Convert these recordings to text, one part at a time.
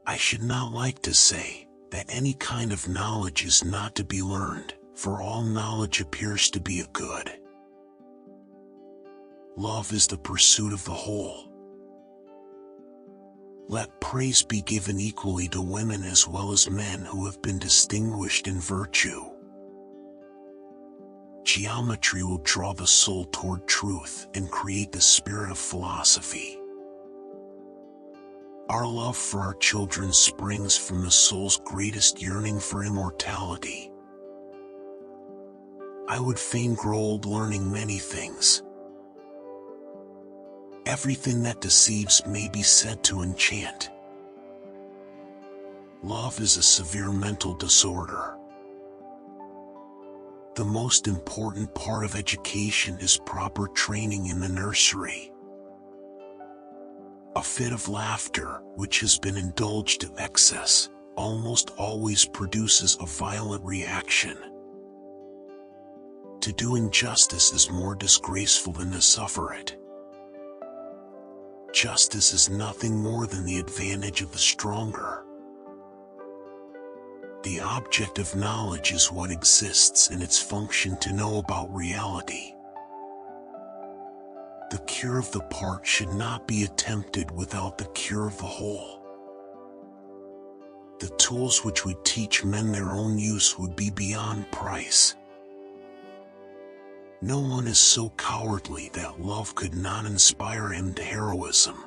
I should not like to say that any kind of knowledge is not to be learned, for all knowledge appears to be a good. Love is the pursuit of the whole. Let praise be given equally to women as well as men who have been distinguished in virtue. Geometry will draw the soul toward truth and create the spirit of philosophy. Our love for our children springs from the soul's greatest yearning for immortality. I would fain grow old learning many things. Everything that deceives may be said to enchant. Love is a severe mental disorder. The most important part of education is proper training in the nursery. A fit of laughter, which has been indulged to excess, almost always produces a violent reaction. To do injustice is more disgraceful than to suffer it. Justice is nothing more than the advantage of the stronger. The object of knowledge is what exists in its function to know about reality. The cure of the part should not be attempted without the cure of the whole. The tools which would teach men their own use would be beyond price. No one is so cowardly that love could not inspire him to heroism.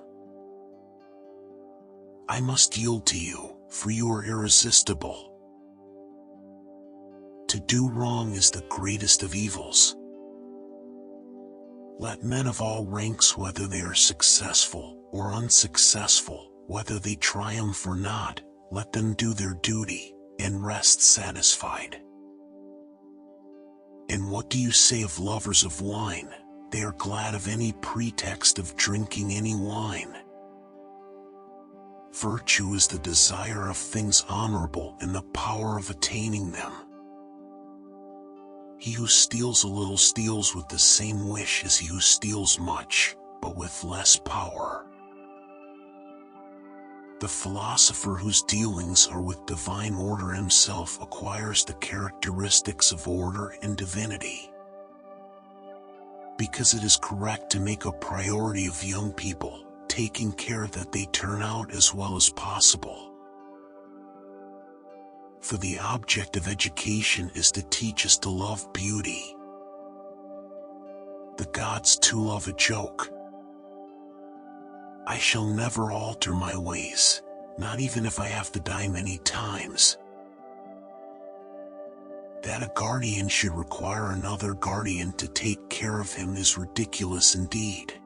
I must yield to you, for you are irresistible. To do wrong is the greatest of evils. Let men of all ranks, whether they are successful or unsuccessful, whether they triumph or not, let them do their duty, and rest satisfied. And what do you say of lovers of wine? They are glad of any pretext of drinking any wine. Virtue is the desire of things honorable and the power of attaining them. He who steals a little steals with the same wish as he who steals much, but with less power. The philosopher whose dealings are with divine order himself acquires the characteristics of order and divinity. Because it is correct to make a priority of young people, taking care that they turn out as well as possible. For the object of education is to teach us to love beauty. The gods too love a joke. I shall never alter my ways, not even if I have to die many times. That a guardian should require another guardian to take care of him is ridiculous indeed.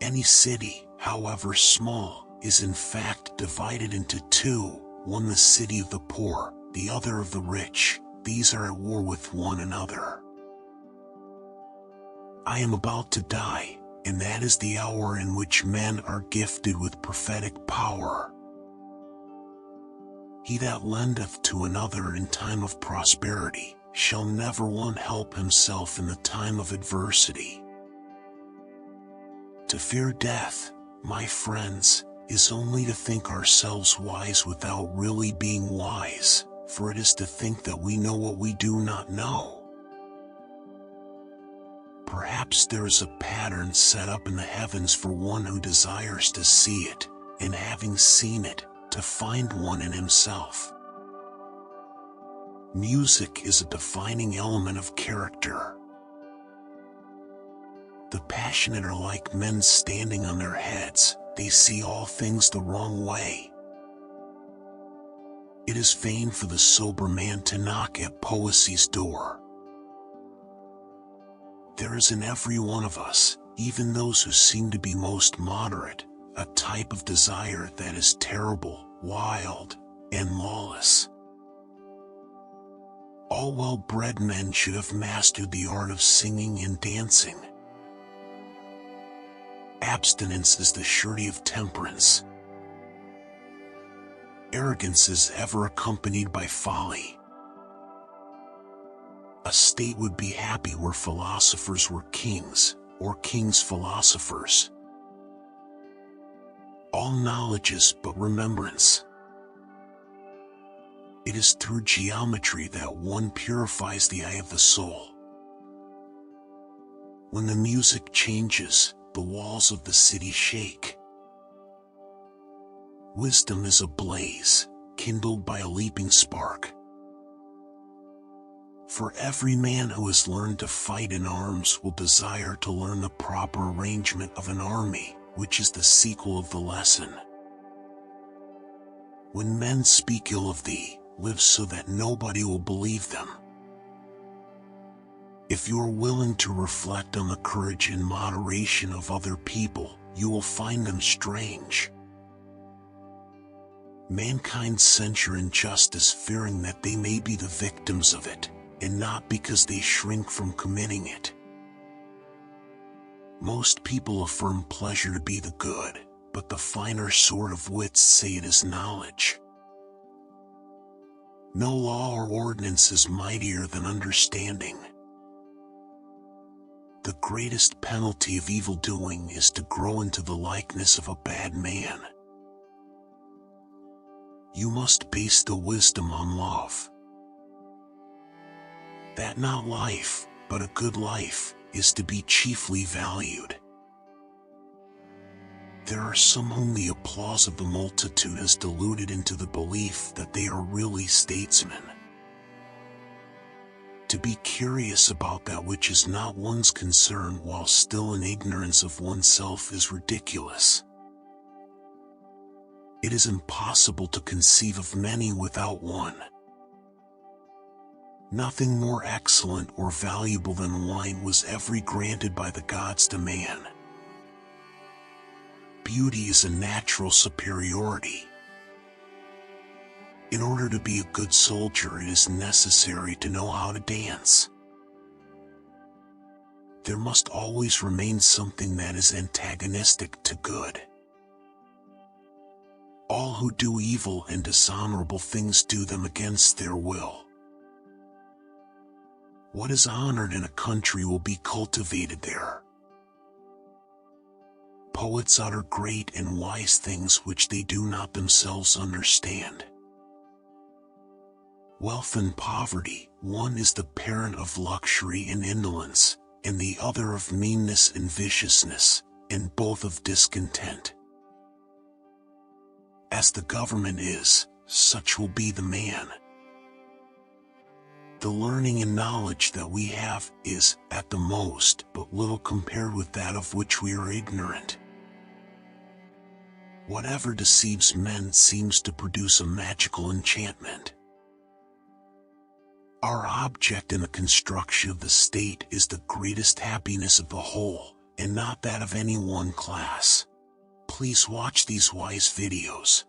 Any city, however small, is in fact divided into two. One the city of the poor, the other of the rich. These are at war with one another. I am about to die, and that is the hour in which men are gifted with prophetic power. He that lendeth to another in time of prosperity, shall never one help himself in the time of adversity. To fear death, my friends, is only to think ourselves wise without really being wise, for it is to think that we know what we do not know. Perhaps there is a pattern set up in the heavens for one who desires to see it, and having seen it, to find one in himself. Music is a defining element of character. The passionate are like men standing on their heads. They see all things the wrong way. It is vain for the sober man to knock at poesy's door. There is in every one of us, even those who seem to be most moderate, a type of desire that is terrible, wild, and lawless. All well-bred men should have mastered the art of singing and dancing. Abstinence is the surety of temperance. Arrogance is ever accompanied by folly. A state would be happy where philosophers were kings, or kings philosophers. All knowledge is but remembrance. It is through geometry that one purifies the eye of the soul. When the music changes, the walls of the city shake. Wisdom is a blaze, kindled by a leaping spark. For every man who has learned to fight in arms will desire to learn the proper arrangement of an army, which is the sequel of the lesson. When men speak ill of thee, live so that nobody will believe them. If you are willing to reflect on the courage and moderation of other people, you will find them strange. Mankind censure injustice, fearing that they may be the victims of it, and not because they shrink from committing it. Most people affirm pleasure to be the good, but the finer sort of wits say it is knowledge. No law or ordinance is mightier than understanding. The greatest penalty of evil-doing is to grow into the likeness of a bad man. You must base the wisdom on love. That not life, but a good life, is to be chiefly valued. There are some whom the applause of the multitude has deluded into the belief that they are really statesmen. To be curious about that which is not one's concern while still in ignorance of oneself is ridiculous. It is impossible to conceive of many without one. Nothing more excellent or valuable than wine was ever granted by the gods to man. Beauty is a natural superiority. In order to be a good soldier, it is necessary to know how to dance. There must always remain something that is antagonistic to good. All who do evil and dishonorable things do them against their will. What is honored in a country will be cultivated there. Poets utter great and wise things which they do not themselves understand. Wealth and poverty, one is the parent of luxury and indolence, and the other of meanness and viciousness, and both of discontent. As the government is, such will be the man. The learning and knowledge that we have is, at the most, but little compared with that of which we are ignorant. Whatever deceives men seems to produce a magical enchantment. Our object in the construction of the state is the greatest happiness of the whole, and not that of any one class. Please watch these wise videos.